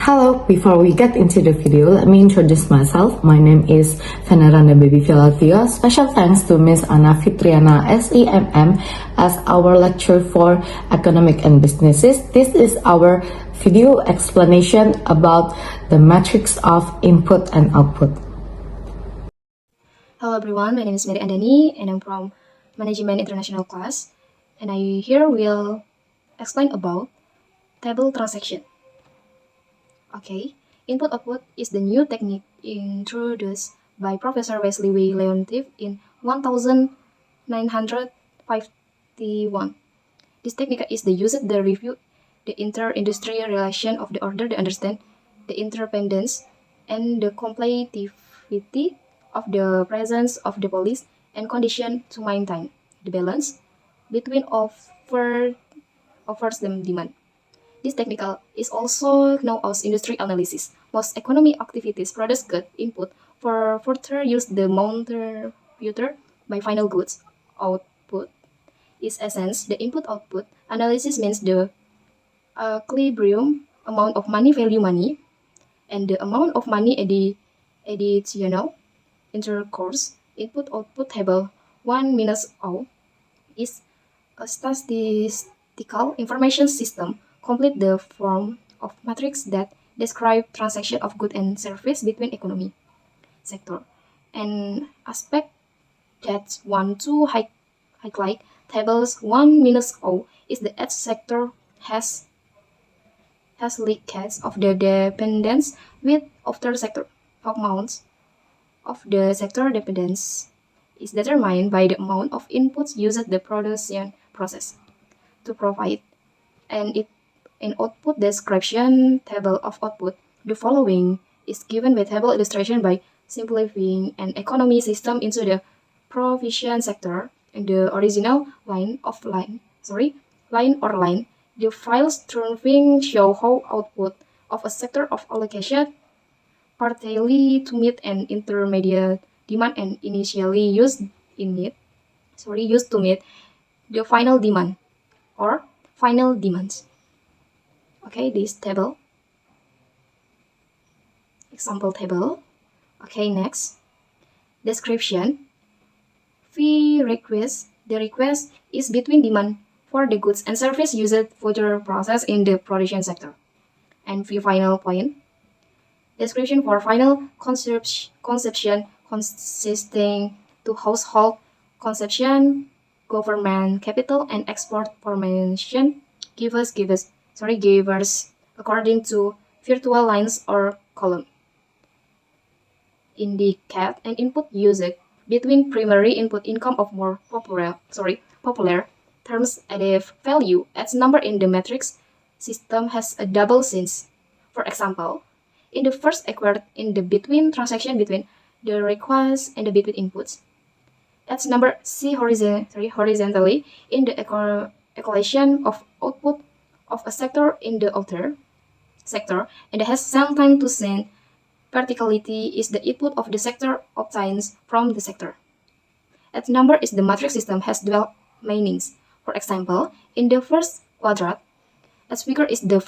Hello, before we get into the video, let me introduce myself. My name is Veneranda Baby Villatia. Special thanks to Miss Anna Fitriana SEMM as our lecturer for Economic and Businesses. This is our video explanation about the matrix of input and output. Hello everyone, my name is Mary Andani and I'm from Management International class, and I here will explain about table transaction. Okay, input-output is the new technique introduced by Professor Wesley W. Leontief in 1951. This technique is the use to review the inter-industry relation of the order to understand the interdependence and the completivity of the presence of the police and condition to maintain the balance between offers and demand. This technique is also known as industry analysis. Most economic activities produce good input for further use. The computer by final goods output is essence. The input-output analysis means the equilibrium amount of money value money and the amount of money additional intercourse. Input-output table 1 minus O is a statistical information system complete the form of matrix that describe transaction of goods and service between economy sector. An aspect that want to highlight tables 1 minus O is the edge sector has leakage of the dependence with other sector. Amounts of the sector dependence is determined by the amount of inputs used the production process to provide, and in output description table of output, the following is given by table illustration by simplifying an economy system into the provision sector and the original line. The files turning show how output of a sector of allocation partly to meet an intermediate demand and initially used to meet the final demand or final demands. Okay, this table, example table. Okay, next, description. Fee request. The request is between demand for the goods and service used for the process in the production sector. And fee final point. Description for final conception consisting to household consumption, government capital, and export formation givers according to virtual lines or column. Indicate an input usage between primary input income of more popular terms added value as number in the matrix system has a double sense. For example, in the first acquired in the between transaction between the request and the between inputs, as number C horizontally in the equation of output of a sector in the other sector, and has some time to send verticality is the input of the sector obtains from the sector. At number is the matrix system has dual meanings. For example, in the first quadrant, as figure is the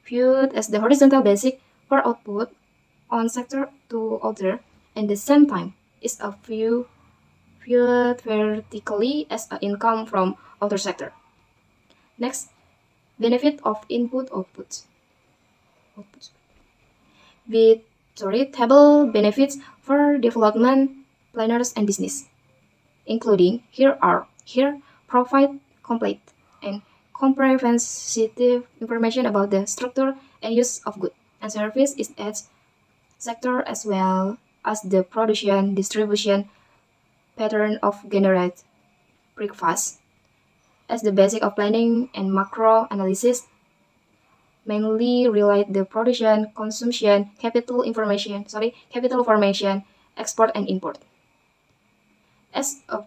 viewed as the horizontal basic for output on sector to other, and the same time is a viewed vertically as an income from other sector. Next, benefit of input-output. With table benefits for development planners and business, including here provide complete and comprehensive information about the structure and use of goods and service is at sector as well as the production distribution pattern of generate breakfast as the basic of planning and macro analysis mainly relate the production, consumption, capital formation, export and import. As a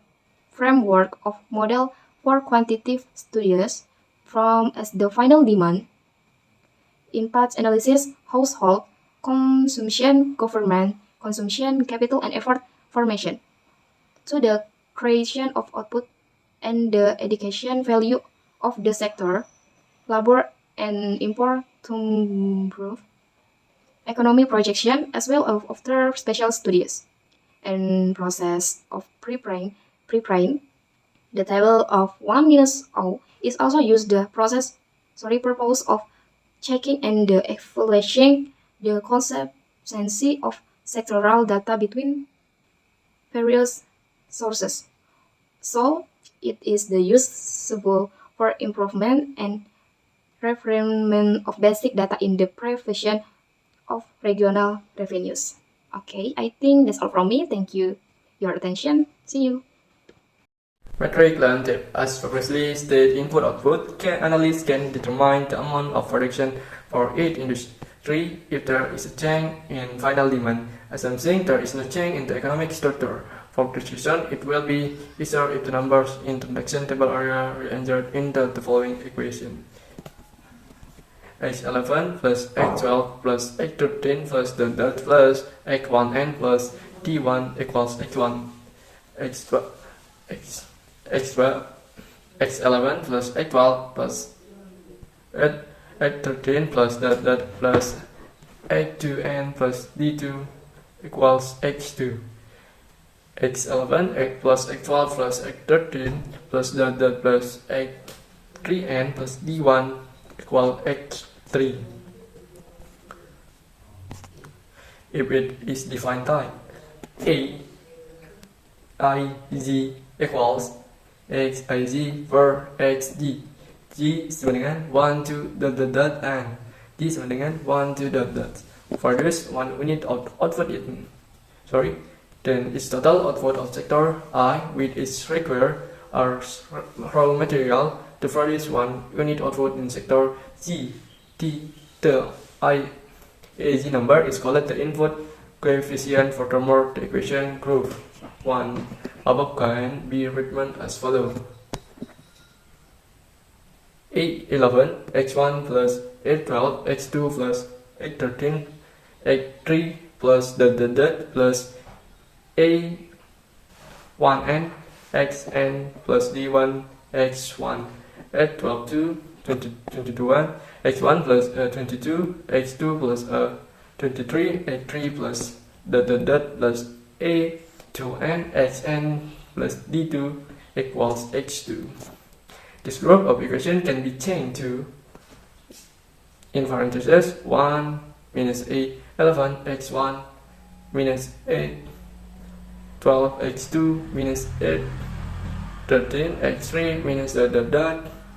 framework of model for quantitative studies from as the final demand, impact analysis, household, consumption, government, consumption, capital and effort formation, to the creation of output and the education value of the sector, labor and import to improve economic projection as well as after special studies and process of preprime. The table of 1 minus O is also used the purpose of checking and the evaluating the consistency of sectoral data between various sources. So it is the usable for improvement and refinement of basic data in the prevision of regional revenues. Okay, I think that's all from me. Thank you your attention. See you. Metric landscape. As previously stated, input-output analysts can determine the amount of production for each industry if there is a change in final demand. Assuming there is no change in the economic structure. For precision, it will be easier if the numbers in the production table are re-entered into the following equation. X11 plus X12 plus X13 plus the dot plus X1n plus D1 equals X1 X12 X12 X11 plus X12 plus X13 plus dot plus X2n plus D2 equals X2 X11 X plus X12 plus X13 plus dot plus X3n plus D1 equal X3 if it is defined type A I Z equals X I Z per X D G sama dengan 1 2 dot and D sama dengan 1 2 dot. For this one unit of output then its total output of sector I with its required raw material to produce one unit output in sector Z. The IAZ number is called the input coefficient. Furthermore, the equation group 1 above can be written as follows: A11 x1 plus A12 x2 plus A13 x3 plus plus A1n xn plus D1 x1 A12 22 x1 plus 22 x2 plus 23 x3 plus plus A2n xn plus D2 equals h2. This group of equation can be changed to in parentheses 1 minus A11 x1 minus A12 x2 minus A13 x3 minus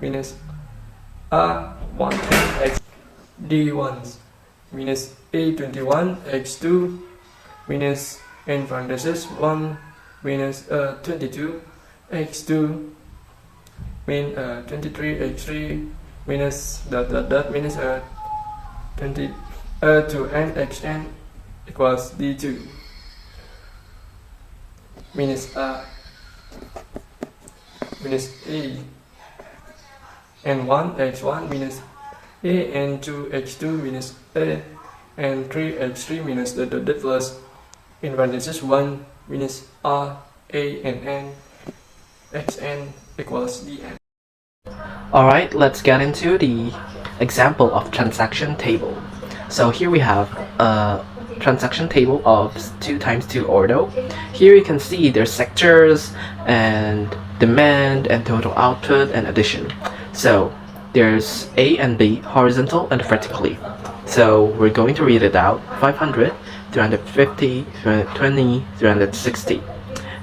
minus A1 x D1 minus A21 x2 minus in parentheses 1 minus 22 x2 min 23 x3 minus minus 20 to n xn equals D2 minus minus A n1 x1 minus A n2 x2 minus A n3 x3 minus plus in parentheses 1 minus A and n xn equals dn. Alright, let's get into the example of transaction table. So here we have a transaction table of 2 times 2 order. Here you can see there's sectors and demand and total output and addition. So there's A and B horizontal and vertically. So we're going to read it out: 500, 350, 320, 360.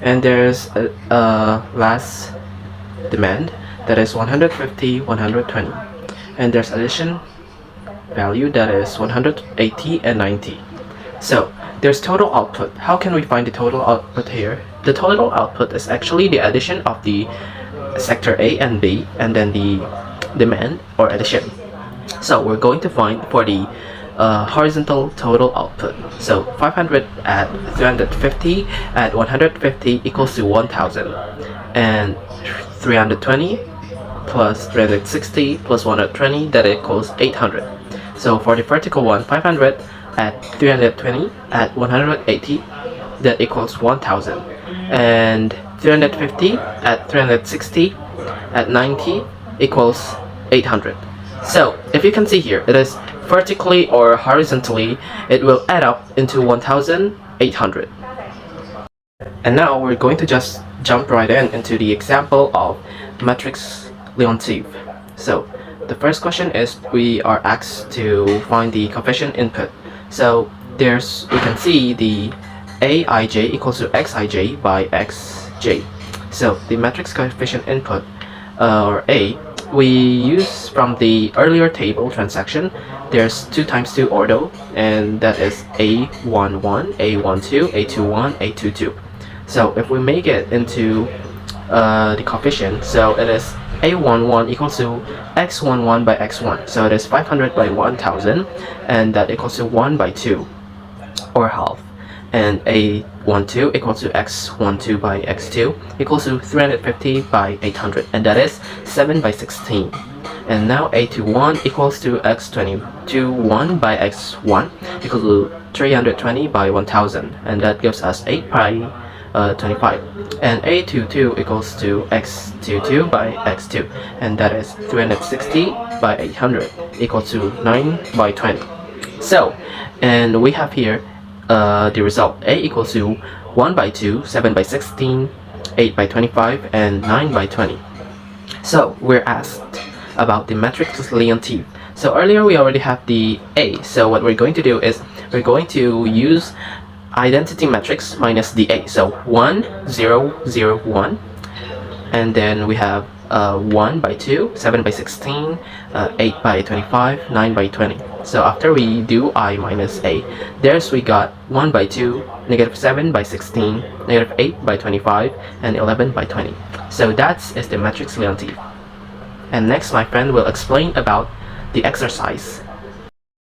And there's a last demand that is 150, 120. And there's addition value that is 180 and 90. So there's total output. How can we find the total output here? The total output is actually the addition of the sector A and B and then the demand or addition. So we're going to find for the horizontal total output. So 500 at 350 at 150 equals to 1000, and 320 plus 360 plus 120, that equals 800. So for the vertical one, 500 at 320 at 180, that equals 1000, and 350 at 360 at 90 equals 800. So if you can see here, it is vertically or horizontally, it will add up into 1800. And now we're going to just jump right into the example of matrix Leontief. So the first question is we are asked to find the coefficient input. So we can see the aij equals to xij by xj. So the matrix coefficient input, or A, we use from the earlier table transaction. There's 2 times 2 ordo, and that is A11, A12, A21, A22. So if we make it into the coefficient, so it is A11 equals to x11 by x1. So it is 500 by 1000, and that equals to 1 by 2, or half. And A12 equals to x12 by x2 equals to 350 by 800, and that is 7 by 16. And now A21 equals to x21 by x1 equals to 320 by 1000, and that gives us 8 by 25. And A22 equals to x22 by x2, and that is 360 by 800 equals to 9 by 20. So, and we have here the result. A equals to 1 by 2, 7 by 16, 8 by 25, and 9 by 20. So we're asked about the matrix Leontief. So earlier we already have the A. So what we're going to do is we're going to use identity matrix minus the A. So 1, 0, 0, 1. And then we have 1 by 2, 7 by 16, 8 by 25, 9 by 20. So after we do I minus A, we got 1 by 2, negative 7 by 16, negative 8 by 25, and 11 by 20. So that is the matrix Leontief. And next my friend will explain about the exercise.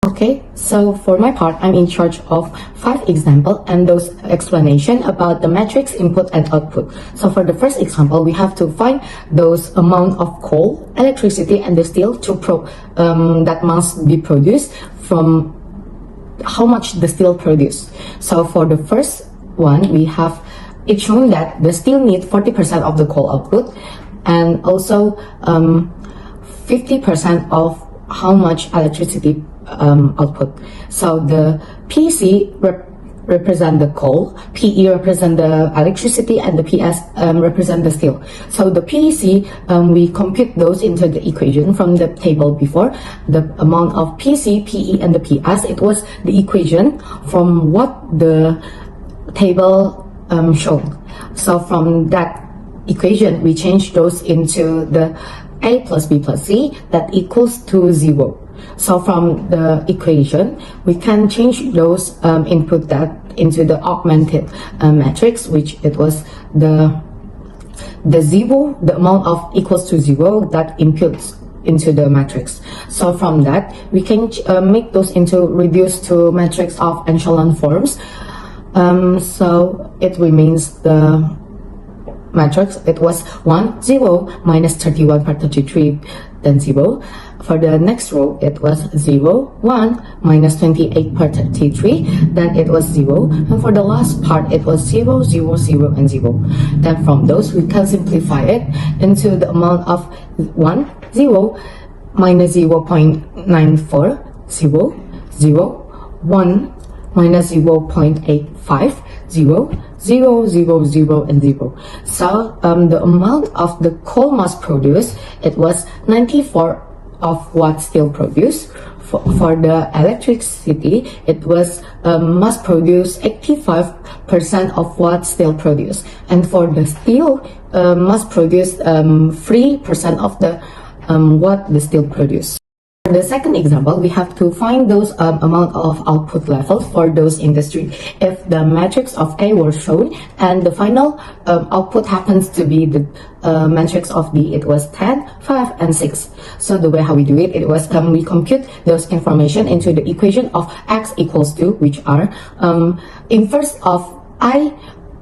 Okay, so for my part, I'm in charge of 5 examples and those explanation about the matrix input and output. So for the first example, we have to find those amount of coal, electricity, and the steel that must be produced from how much the steel produced. So for the first one, we have it shown that the steel needs 40% of the coal output, and also 50% of how much electricity output. So the PC represent the coal, PE represent the electricity, and the PS represent the steel. So the PEC, we compute those into the equation from the table before. The amount of PC, PE, and the PS, it was the equation from what the table showed. So from that equation, we change those into the A plus B plus C that equals to 0. So from the equation, we can change those input that into the augmented matrix, which it was the 0, the amount of equals to 0 that inputs into the matrix. So from that, we can make those into reduced to matrix of echelon forms. So it remains the matrix. It was 1, 0, minus 31 per 33, then 0. For the next row, it was 0, 1, minus 28 per 33, then it was 0. And for the last part, it was 0, 0, 0, and 0. Then from those, we can simplify it into the amount of 1, 0, minus 0.94, 0, 0, 1, minus 0.85, 0, 0, 0, 0, and 0. So the amount of the coal mass produced, it was 94 of what steel produced. For the electricity, it was mass produced 85% of what steel produced. And for the steel, mass produced 3% of the what the steel produced. For the second example, we have to find those amount of output levels for those industry. If the matrix of A was shown and the final output happens to be the matrix of B, it was 10, 5, and 6. So the way how we do it, it was we compute those information into the equation of X equals to, which are inverse of I,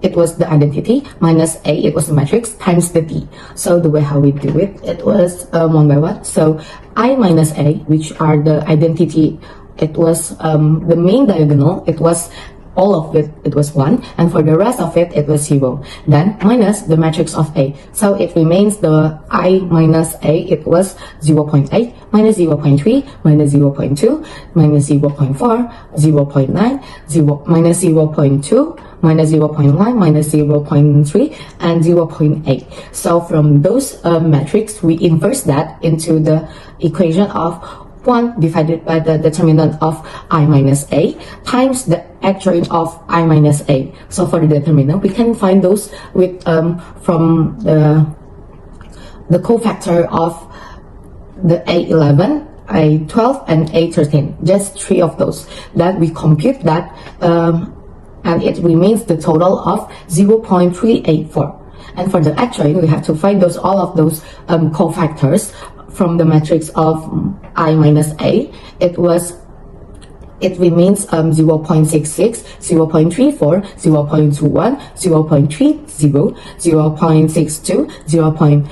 it was the identity, minus A, it was the matrix, times the D. So the way how we do it, it was one by one. So I minus A, which are the identity, it was the main diagonal, it was all of it was 1, and for the rest of it was 0. Then minus the matrix of A. So it remains the I minus A, it was 0.8, minus 0.3, minus 0.2, minus 0.4, 0.9, 0, minus 0.2, minus 0.1, minus 0.3, and 0.8. So from those metrics, we inverse that into the equation of 1 divided by the determinant of I minus A times the adjoint of I minus A. So for the determinant, we can find those with from the cofactor of the A11, A12, and A13, just 3 of those. Then we compute that and it remains the total of 0.384. And for the adjoint, we have to find those all of those cofactors from the matrix of I minus A. It remains 0.66, 0.34, 0.21, 0.30, 0.62, 0.27,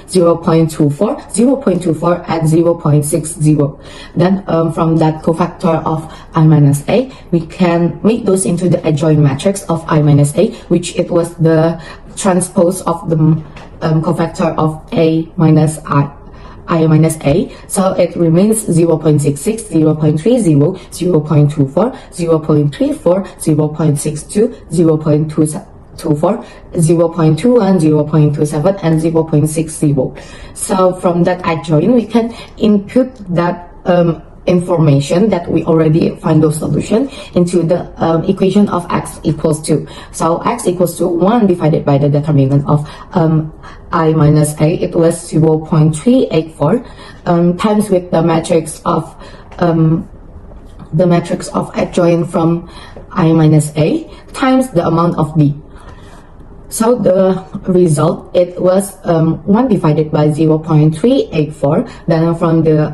0.24, 0.24, and 0.60. Then from that cofactor of I minus A, we can make those into the adjoint matrix of I minus A, which it was the transpose of the cofactor of A minus I minus A. So it remains 0.66, 0.30, 0.24, 0.34, 0.62, 0.24, 0.21, 0.27, and 0.60. So from that adjoint, we can input that information that we already find those solution into the equation of x equals 2. So x equals to 1 divided by the determinant of I minus A, it was 0.384 times with the matrix of adjoint from I minus A times the amount of B. So the result, it was 1 divided by 0.384. Then from the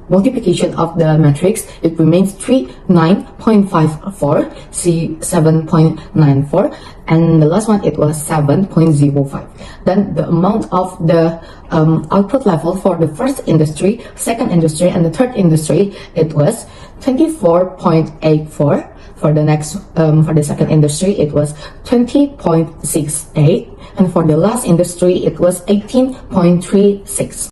multiplication of the matrix, it remains 9.54, C 7.94, and the last one, it was 7.05. Then the amount of the output level for the first industry, second industry, and the third industry, it was 24.84. For the next, for the second industry, it was 20.68, and for the last industry, it was 18.36.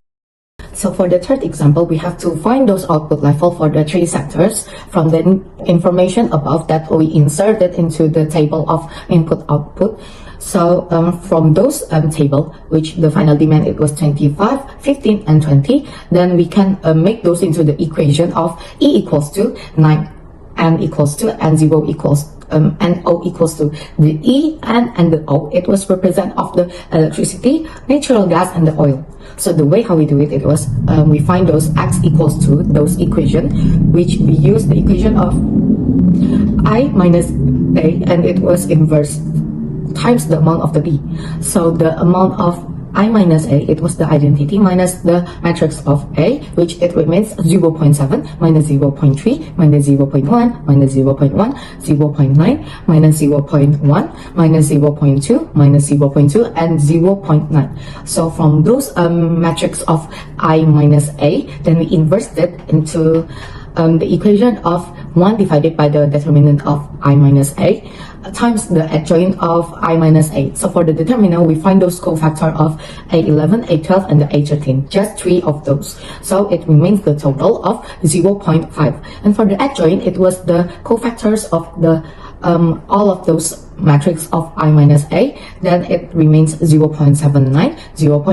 So for the third example, we have to find those output level for the 3 sectors from the information above that we inserted into the table of input-output. So from those table, which the final demand, it was 25, 15, and 20, then we can make those into the equation of E equals to 9, N equals to, and 0 equals and O equals to. The E, N, and the O, it was represent of the electricity, natural gas, and the oil. So the way how we do it, it was we find those x equals to those equation, which we use the equation of I minus A, and it was inverse times the amount of the B. So the amount of I minus A, it was the identity minus the matrix of A, which it remains 0.7, minus 0.3, minus 0.1, minus 0.1, 0.9, minus 0.1, minus 0.2, minus 0.2, and 0.9. So from those matrix of I minus A, then we inversed it into the equation of 1 divided by the determinant of I minus A times the adjoint of I minus A. So for the determinant, we find those cofactor of A11, A12, and the A13, just 3 of those. So it remains the total of 0.5. And for the adjoint, it was the cofactors of the all of those matrix of I minus A, then it remains 0.79, 0.11,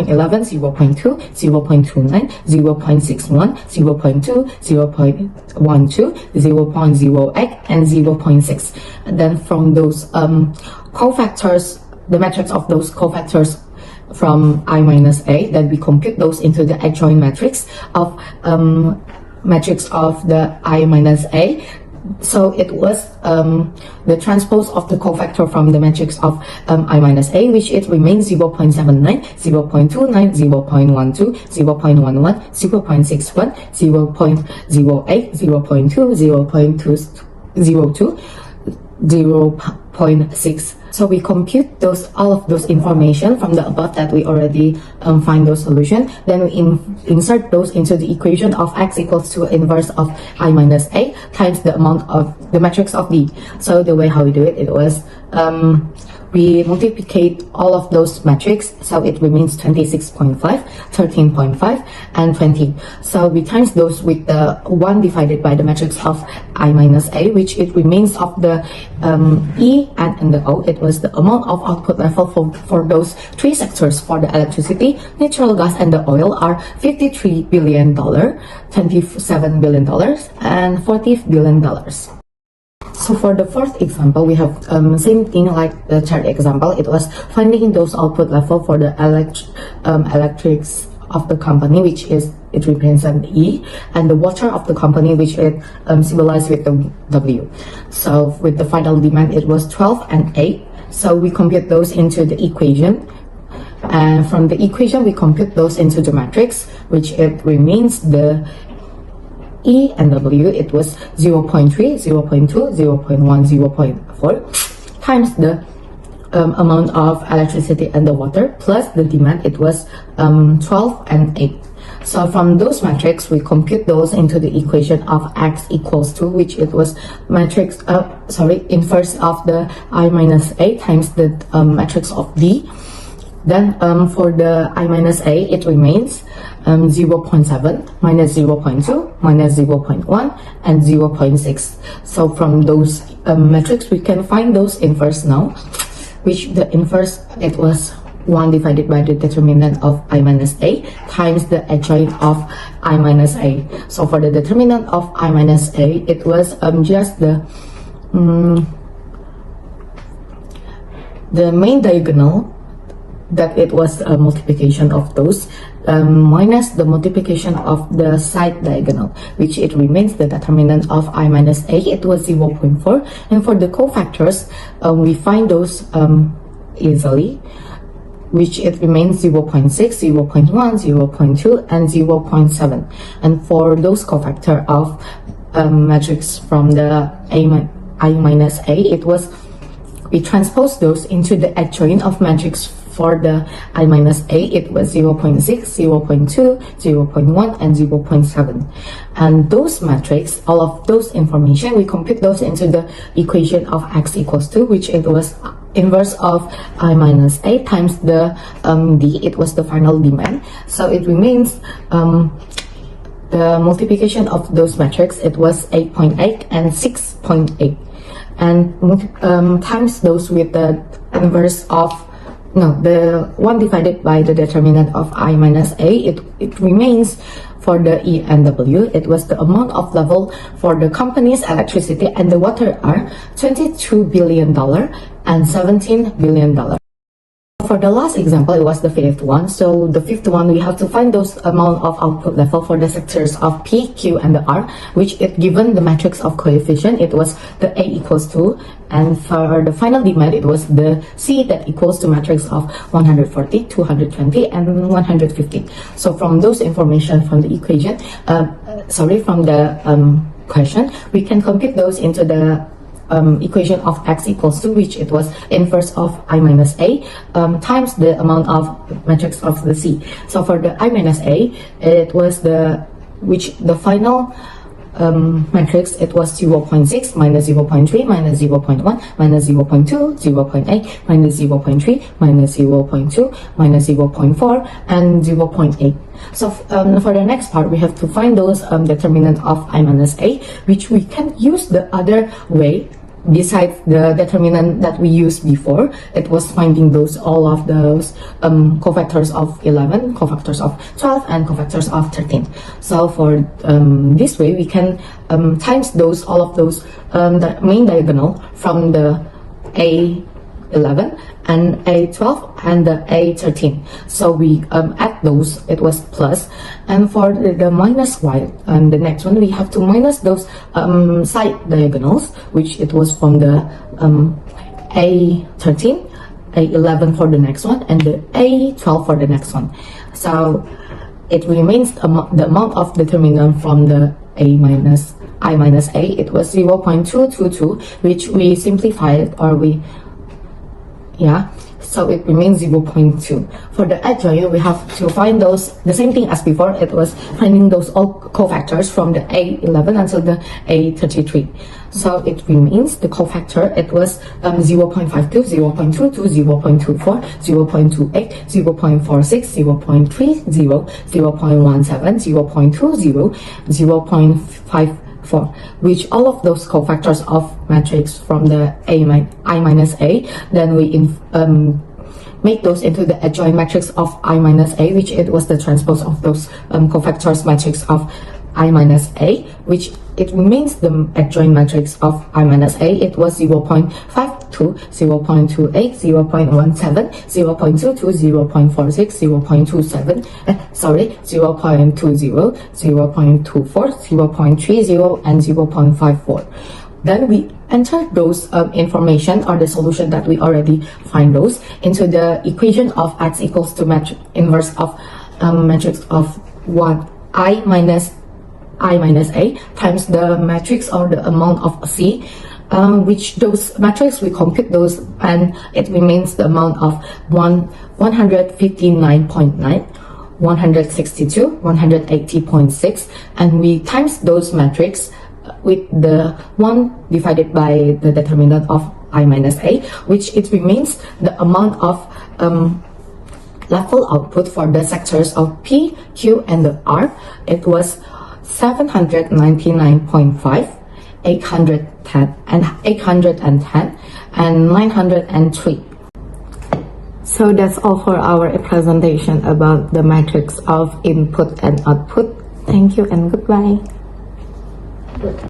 0.2, 0.29, 0.61, 0.2, 0.12, 0.08, and 0.6. And then from those cofactors, the matrix of those cofactors from I minus A, then we compute those into the adjoint matrix of the I minus A. So it was the transpose of the cofactor from the matrix of I minus A, which it remains 0.79, 0.29, 0.12, 0.11, 0.61, 0.08, 0.2, 0.202, 0.6. So we compute all of those information from the above that we already find those solution. Then we insert those into the equation of x equals to inverse of I minus a times the amount of the matrix of D. So the way how we do it, it was we multiplicate all of those metrics, so it remains 26.5, 13.5, and 20. So we times those with the 1 divided by the matrix of I minus a, which it remains of the E and the O. It was the amount of output level for those three sectors. For the electricity, natural gas, and the oil are $53 billion, $27 billion, and $40 billion. So for the fourth example, we have same thing like the third example. It was finding those output level for the electrics of the company, which is it represents E, and the water of the company, which it symbolized with the W. So with the final demand, it was 12 and 8. So we compute those into the equation. And from the equation, we compute those into the matrix, which it remains the E and W. It was 0.3, 0.2, 0.1, 0.4 times the amount of electricity and the water plus the demand. It was 12 and 8. So from those metrics, we compute those into the equation of x equals to, which it was matrix inverse of the I minus a times the matrix of D. Then for the I minus a, it remains 0.7 minus 0.2 minus 0.1 and 0.6. So from those metrics, we can find those inverse now, which the inverse, it was 1 divided by the determinant of I minus a times the adjoint of I minus a. So for the determinant of I minus a, it was just the main diagonal, that it was a multiplication of those minus the multiplication of the side diagonal, which it remains the determinant of I minus a. It was 0.4. And for the cofactors, we find those easily, which it remains 0.6, 0.1, 0.2, and 0.7. And for those cofactor of matrix from the I minus a, it was, we transpose those into the adjoint of matrix. For the I minus a, it was 0.6, 0.2, 0.1, and 0.7. And those metrics, all of those information, we compute those into the equation of x equals to, which it was inverse of I minus a times the D. It was the final demand. So it remains the multiplication of those metrics. It was 8.8 and 6.8. And times those with the inverse of the 1 divided by the determinant of I minus a, it remains for the E and W. It was the amount of level for the company's electricity and the water are $22 billion and $17 billion. For the last example, it was the fifth one. So the fifth one, we have to find those amount of output level for the sectors of P, Q, and the R, which it given the matrix of coefficient, it was the A equals to, and for the final demand, it was the C that equals to matrix of 140, 220, and 150. So from those information from the equation, from the question, we can compute those into the equation of x equals to, which it was inverse of I minus a times the amount of matrix of the C. So for the I minus a, it was the final matrix, it was 0.6 minus 0.3 minus 0.1 minus 0.2, 0.8 minus 0.3 minus 0.2 minus 0.4 and 0.8. So for the next part, we have to find those determinant of I minus a, which we can use the other way besides the determinant that we used before. It was finding all of those cofactors of 11, cofactors of 12, and cofactors of 13. So for this way, we can times all of those the main diagonal from the A11 and A12 and the A13. So we add those, it was plus. And for the minus y, and the next one, we have to minus those side diagonals, which it was from the A13, A11 for the next one, and the A12 for the next one. So it remains the amount of determinant from the A minus I minus A, it was 0.222, which we simplified, or so it remains 0.2. For the adjoint, we have to find those, the same thing as before, it was finding those all cofactors from the A11 until the A33. So it remains the cofactor, it was 0.52, 0.22, 0.24, 0.28, 0.46, 0.30, 0.17, 0.20, 0.54, which all of those cofactors of matrix from the I minus A, then we make those into the adjoint matrix of I minus A, which it was the transpose of those cofactors matrix of I minus A, which it remains the adjoint matrix of I minus A. It was 0.52, 0.28, 0.17, 0.22, 0.46, 0.27, 0.20, 0.24, 0.30, and 0.54. Then we enter those information, or the solution that we already find those, into the equation of x equals to inverse of matrix of 1 I minus A times the matrix or the amount of C, which those matrix we compute those, and it remains the amount of 159.9, 162, 180.6, and we times those matrix with the 1 divided by the determinant of I minus A, which it remains the amount of level output for the sectors of P, Q, and the R. It was 799.5, 810, and 903. So that's all for our presentation about the matrix of input and output. Thank you and goodbye.